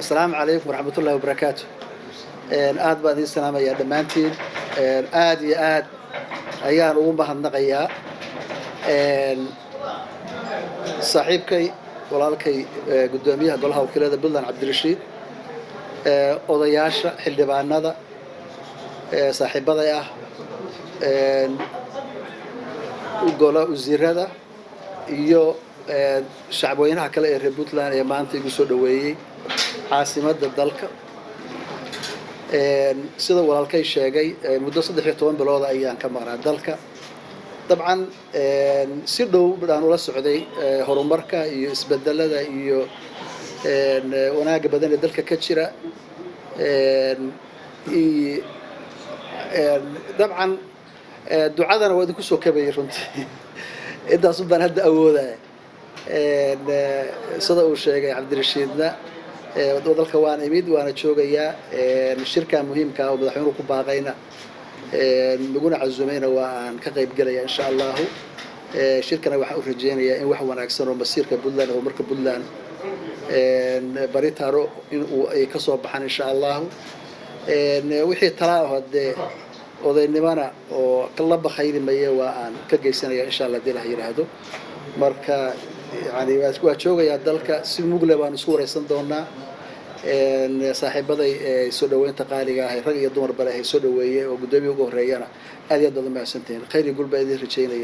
السلام عليكم ورحمة الله وبركاته. آد بعد السلام يا دمانتين. آد يا آد أيان ومبهم نقيا. صاحبكي walaalkay gudoomiyaha golaha wakiilada Puntland Cabdirashiid odayaasha xildhibaanada saaxiibada ah golaha wasiirada iyo shacabweynaha kale ee reer Puntland ee maanta igu soo dhaweeyay caasimadda dalka sida walaalkay sheegay muddo 13 bilood ayaan ka maqnaa dalka طبعا سيدو بدان ولا سعودي هرمركا iyo isbedelada iyo wanaaga badan ee dalka ka jira طبعا ducadana waa idinku soo kabay runtii intaas baan hadda awoodaa sida uu sheegay Cabdirashiidna dalka waan imid waana joogayaa shirka muhiimka ah oo madaxweynuhu ku baaqayna naguna casuumayna waan ka qayb galaya insha Allah shirkana waxa uu rajeenayaa in wax wanaagsan oo masiirka Puntland oo marka Puntland baritaro in uu ay ka soo baxan insha Allah wixii talaahode odaynimana oo kala baxaylimaya waan ka geysanaya insha Allah dii la yiraahdo marka yani waa joogaya dalka si mugle baan isku wareysan doonaa saaxiibaday soo dhaweynta qaaliga ah rag iyo dumar bale ay soo dhaweeyay oo gudoomiye ugu horeeyana aad iyo aad u mahadsantiin khayr iyo gulba idin rajeynaya